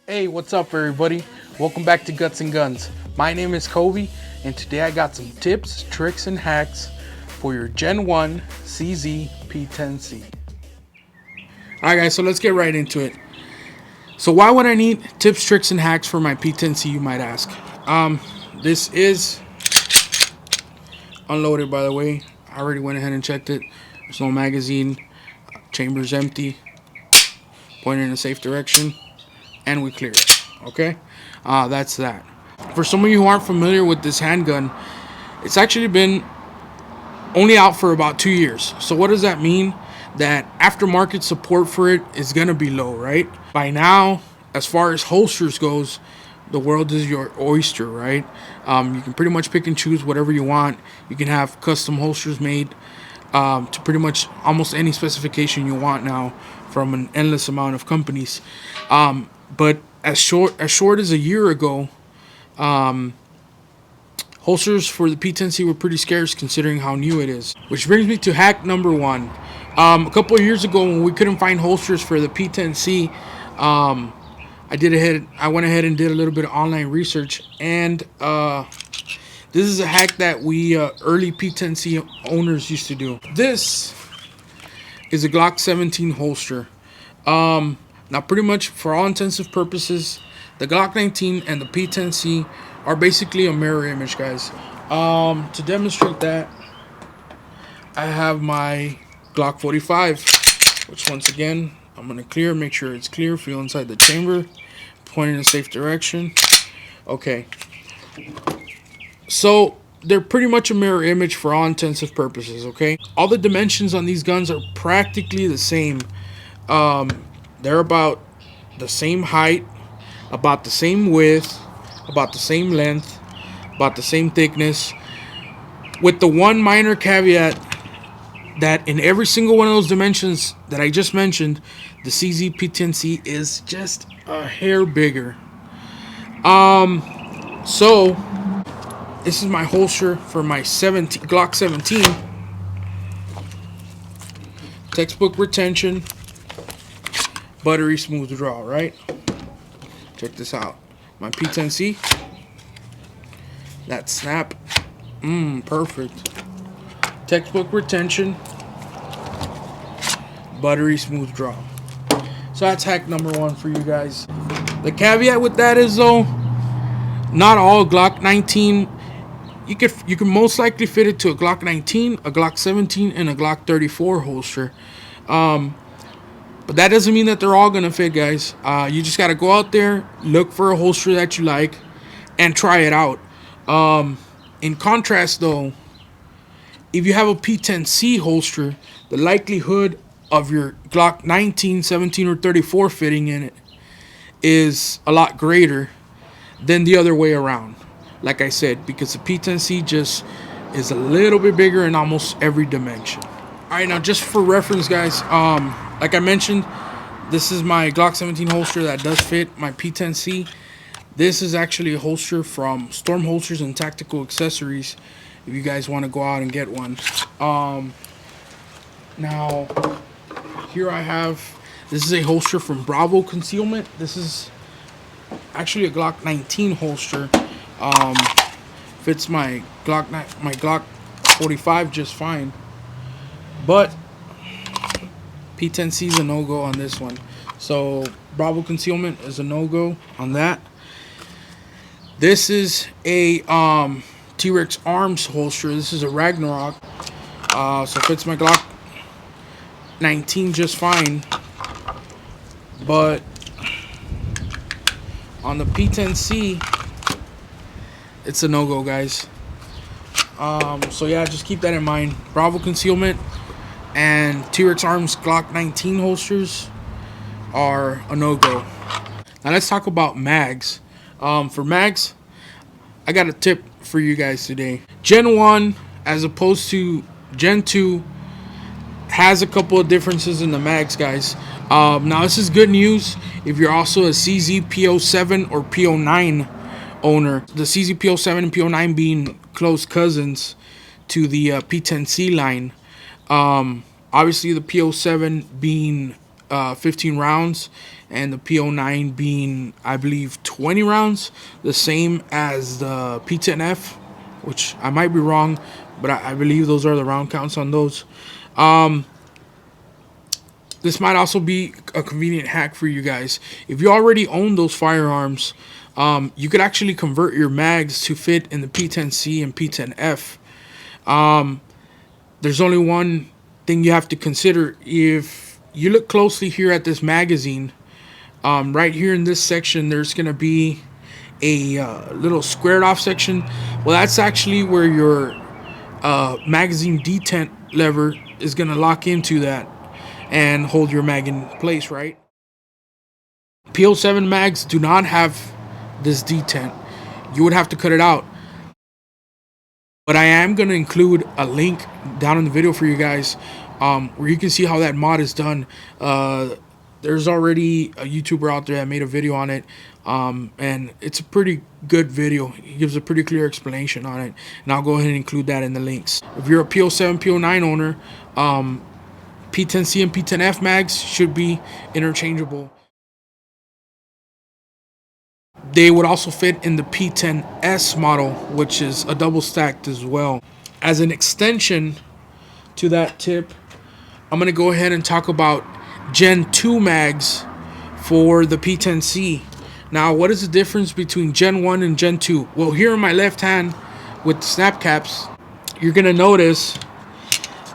Hey, what's up everybody? Welcome back to Guts and Guns. My name is Kobe, and today I got some tips, tricks, and hacks for your Gen1 CZ P10C. Alright guys, so let's get right into it. So why would I need tips, tricks, and hacks for my P10C, you might ask? This is unloaded, by the way. I already went ahead and checked it. There's no magazine, chamber's empty, pointing in a safe direction, and we clear it. Okay, that's that. For some of you who aren't familiar with this handgun, it's actually been only out for about 2 years. So what does that mean? That aftermarket support for it is gonna be low, right? By now, as far as holsters goes, the world is your oyster, right? You can pretty much pick and choose whatever you want. You can have custom holsters made to pretty much almost any specification you want now from an endless amount of companies. But as short as a year ago, holsters for the P10C were pretty scarce considering how new it is. Which brings me to hack number one. A couple of years ago, when we couldn't find holsters for the P10C, I went ahead and did a little bit of online research, and this is a hack that we early P10C owners used to do. This is a Glock 17 holster. Now, pretty much for all intensive purposes, the Glock 19 and the P10C are basically a mirror image, guys. To demonstrate that, I have my Glock 45, which once again, I'm going to clear, make sure it's clear, feel inside the chamber, point in a safe direction. Okay. So, they're pretty much a mirror image for all intensive purposes, okay? All the dimensions on these guns are practically the same. They're about the same height, about the same width, about the same length, about the same thickness, with the one minor caveat that in every single one of those dimensions that I just mentioned, the CZ P10C is just a hair bigger. So this is my holster for my Glock 17. Textbook retention, buttery smooth draw, right? Check this out. My P10C. That snap. Perfect. Textbook retention, buttery smooth draw. So that's hack number one for you guys. The caveat with that is though, not all Glock 19. You can most likely fit it to a Glock 19, a Glock 17, and a Glock 34 holster. But that doesn't mean that they're all gonna fit, guys. You just gotta go out there, look for a holster that you like, and try it out. In contrast, though, if you have a P10C holster, the likelihood of your Glock 19, 17, or 34 fitting in it is a lot greater than the other way around. Like I said, because the P10C just is a little bit bigger in almost every dimension. Alright, now just for reference, guys, like I mentioned, this is my Glock 17 holster that does fit my P10C. This is actually a holster from Storm Holsters and Tactical Accessories, if you guys want to go out and get one. Now, here I have, this is a holster from Bravo Concealment. This is actually a Glock 19 holster. Fits my Glock 45 just fine. But P10C is a no-go on this one. So Bravo Concealment is a no-go on that. This is a T-Rex Arms holster. This is a Ragnarok. So fits my Glock 19 just fine. But on the P10C, it's a no-go, guys. So yeah, just keep that in mind. Bravo Concealment and T-Rex Arms Glock 19 holsters are a no-go. Now let's talk about mags. For mags, I got a tip for you guys today. Gen 1 as opposed to Gen 2 has a couple of differences in the mags, guys. Now this is good news if you're also a CZ P07 or P09 owner. The CZ P07 and P09 being close cousins to the P10C line. Obviously the P07 being 15 rounds, and the P09 being, I believe, 20 rounds, the same as the P10F, which I might be wrong, but I believe those are the round counts on those. This might also be a convenient hack for you guys. If you already own those firearms, you could actually convert your mags to fit in the P10C and P10F. There's only one thing you have to consider. If you look closely here at this magazine, right here in this section, there's going to be a little squared off section. Well, that's actually where your magazine detent lever is going to lock into that and hold your mag in place, right? P07 mags do not have this detent. You would have to cut it out. But I am going to include a link down in the video for you guys, where you can see how that mod is done. There's already a YouTuber out there that made a video on it, and it's a pretty good video. He gives a pretty clear explanation on it, and I'll go ahead and include that in the links. If you're a P07, P09 owner, P10C and P10F mags should be interchangeable. They would also fit in the P10S model, which is a double stacked as well. As an extension to that tip, I'm going to go ahead and talk about Gen 2 mags for the P10C. Now, what is the difference between Gen 1 and Gen 2? Well, here in my left hand with the snap caps, you're going to notice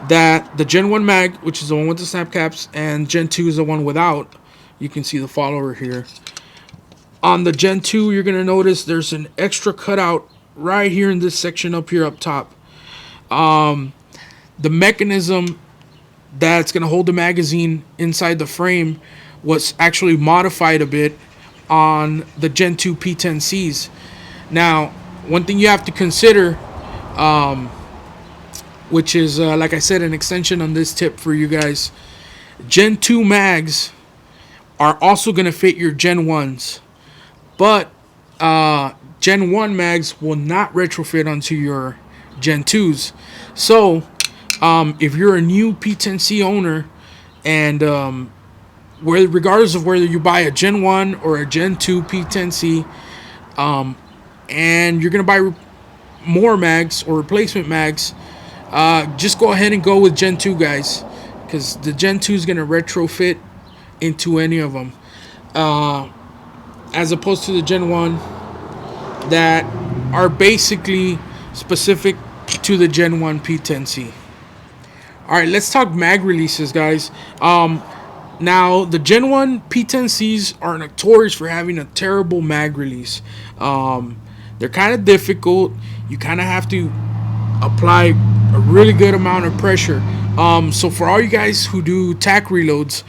that the Gen 1 mag, which is the one with the snap caps, and Gen 2 is the one without. You can see the follower here. On the Gen 2, you're going to notice there's an extra cutout right here in this section up here up top. The mechanism that's going to hold the magazine inside the frame was actually modified a bit on the Gen 2 P10Cs. Now, one thing you have to consider, which is, like I said, an extension on this tip for you guys, Gen 2 mags are also going to fit your Gen 1s. But Gen 1 mags will not retrofit onto your Gen 2s. So, if you're a new P10C owner, and regardless of whether you buy a Gen 1 or a Gen 2 P10C, and you're going to buy more mags or replacement mags, just go ahead and go with Gen 2, guys, because the Gen 2 is going to retrofit into any of them. As opposed to the Gen 1 that are basically specific to the Gen 1 P10C. Alright, let's talk mag releases, guys. Now, the Gen 1 P10Cs are notorious for having a terrible mag release. They're kind of difficult. You kind of have to apply a really good amount of pressure. So for all you guys who do tac reloads,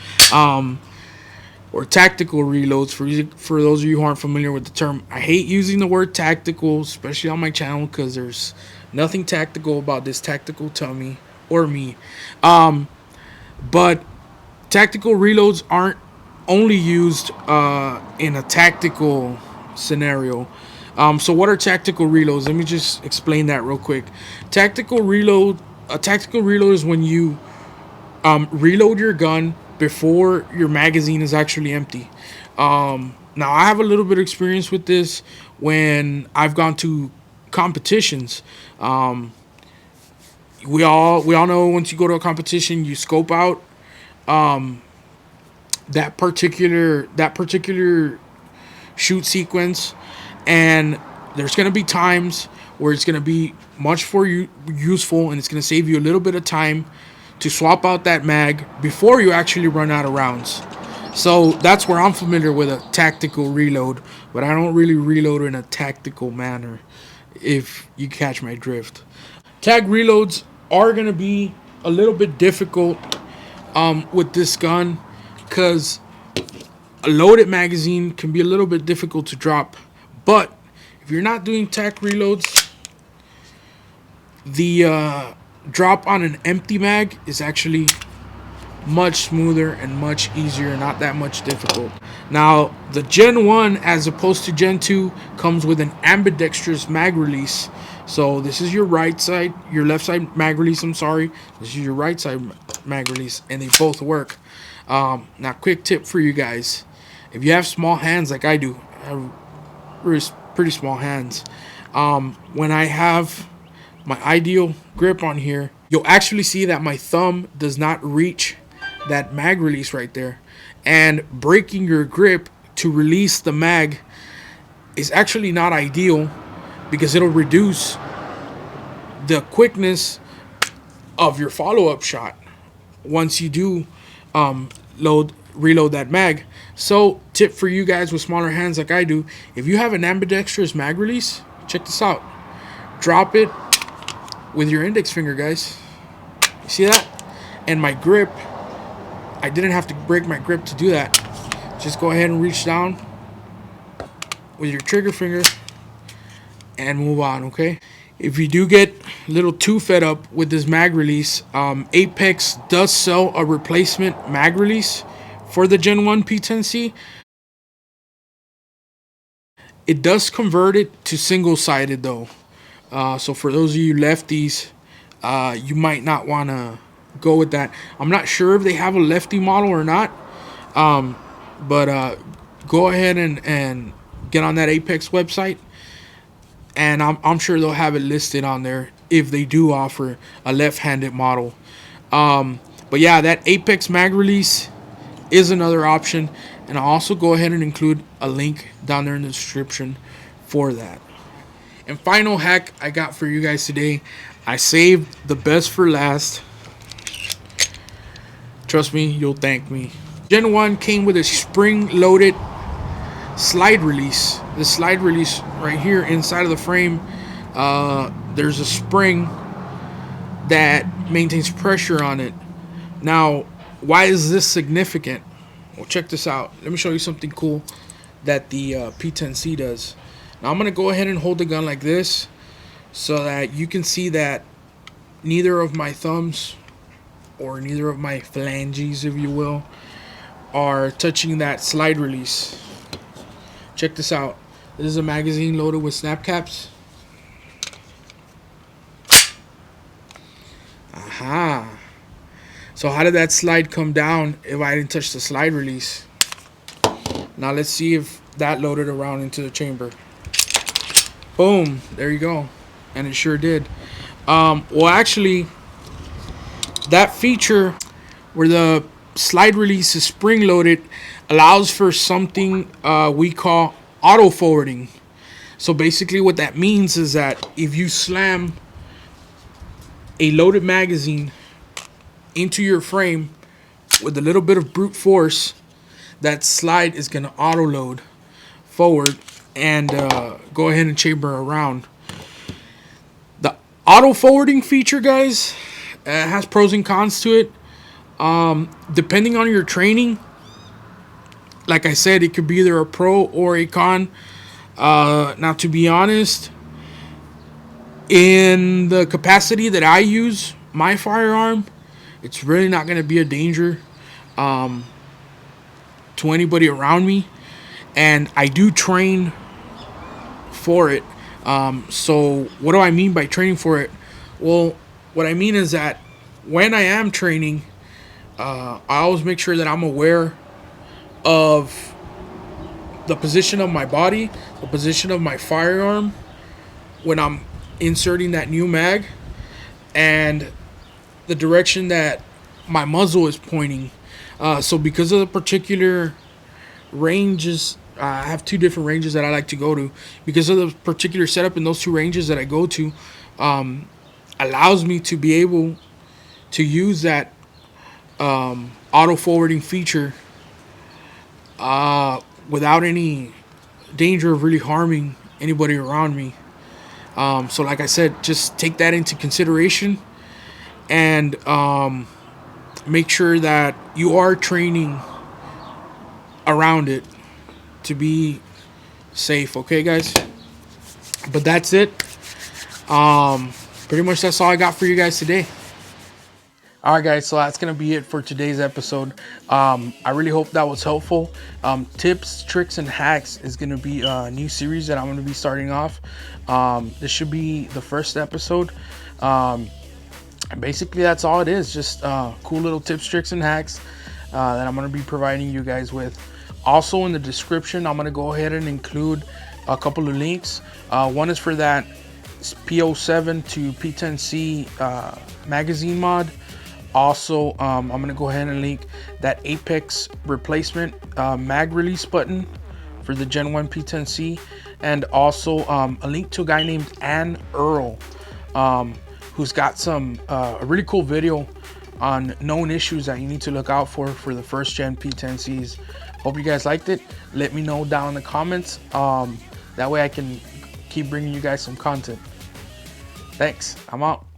or tactical reloads, for those of you who aren't familiar with the term, I hate using the word tactical, especially on my channel, because there's nothing tactical about this tactical tummy or me. But tactical reloads aren't only used in a tactical scenario. So what are tactical reloads? Let me just explain that real quick. A tactical reload is when you reload your gun before your magazine is actually empty. Now, I have a little bit of experience with this when I've gone to competitions. We all know once you go to a competition, you scope out that particular shoot sequence, and there's going to be times where it's going to be much more useful, and it's going to save you a little bit of time to swap out that mag before you actually run out of rounds. So that's where I'm familiar with a tactical reload, but I don't really reload in a tactical manner, if you catch my drift. Tag reloads are going to be a little bit difficult with this gun, because a loaded magazine can be a little bit difficult to drop. But if you're not doing tac reloads, the drop on an empty mag is actually much smoother and much easier, not that much difficult. Now, the Gen 1 as opposed to Gen 2 comes with an ambidextrous mag release. So this is your left side mag release, I'm sorry. This is your right side mag release, and they both work. Now, quick tip for you guys: if you have small hands like I do, I have pretty small hands. When I have my ideal grip on here, you'll actually see that my thumb does not reach that mag release right there, and breaking your grip to release the mag is actually not ideal because it'll reduce the quickness of your follow-up shot once you do reload that mag. So tip for you guys with smaller hands like I do: if you have an ambidextrous mag release, check this out. Drop it with your index finger, guys. You see that? And my grip, I didn't have to break my grip to do that. Just go ahead and reach down with your trigger finger and move on, okay? If you do get a little too fed up with this mag release, Apex does sell a replacement mag release for the Gen1 P10C. It does convert it to single-sided though. So for those of you lefties, you might not want to go with that. I'm not sure if they have a lefty model or not. But go ahead and get on that Apex website, and I'm sure they'll have it listed on there if they do offer a left-handed model. But yeah, that Apex mag release is another option, and I'll also go ahead and include a link down there in the description for that. And final hack I got for you guys today, I saved the best for last. Trust me, you'll thank me. Gen 1 came with a spring-loaded slide release. The slide release right here inside of the frame, there's a spring that maintains pressure on it. Now, why is this significant? Well, check this out. Let me show you something cool that the P10C does. Now, I'm going to go ahead and hold the gun like this so that you can see that neither of my thumbs, or neither of my phalanges, if you will, are touching that slide release. Check this out. This is a magazine loaded with snap caps. Aha. So how did that slide come down if I didn't touch the slide release? Now let's see if that loaded around into the chamber. Boom. There you go. And it sure did. Well, actually, that feature where the slide release is spring loaded allows for something we call auto forwarding. So basically what that means is that if you slam a loaded magazine into your frame with a little bit of brute force, that slide is going to auto load forward and go ahead and chamber around. The auto forwarding feature, guys, has pros and cons to it. Depending on your training, like I said, it could be either a pro or a con. Now, to be honest, in the capacity that I use my firearm, it's really not going to be a danger to anybody around me, and I do train for it. So what do I mean by training for it? Well, what I mean is that when I am training, I always make sure that I'm aware of the position of my body, the position of my firearm when I'm inserting that new mag, and the direction that my muzzle is pointing. So because of the particular ranges, I have two different ranges that I like to go to. Because of the particular setup in those two ranges that I go to, allows me to be able to use that auto forwarding feature without any danger of really harming anybody around me. So like I said, just take that into consideration, and make sure that you are training around it to be safe, okay, guys? But that's it. Pretty much that's all I got for you guys today. Alright, guys, so that's going to be it for today's episode. I really hope that was helpful. Tips, tricks, and hacks is going to be a new series that I'm going to be starting off. This should be the first episode. And basically, that's all it is. Just cool little tips, tricks, and hacks. that I'm going to be providing you guys with. Also in the description, I'm going to go ahead and include a couple of links. One is for that P07 to P10C magazine mod. Also, I'm going to go ahead and link that Apex replacement mag release button for the Gen1 P10C, and also a link to a guy named Ann Earl, who's got some a really cool video on known issues that you need to look out for the first gen P10Cs. Hope you guys liked it. Let me know down in the comments. That way I can keep bringing you guys some content. Thanks. I'm out.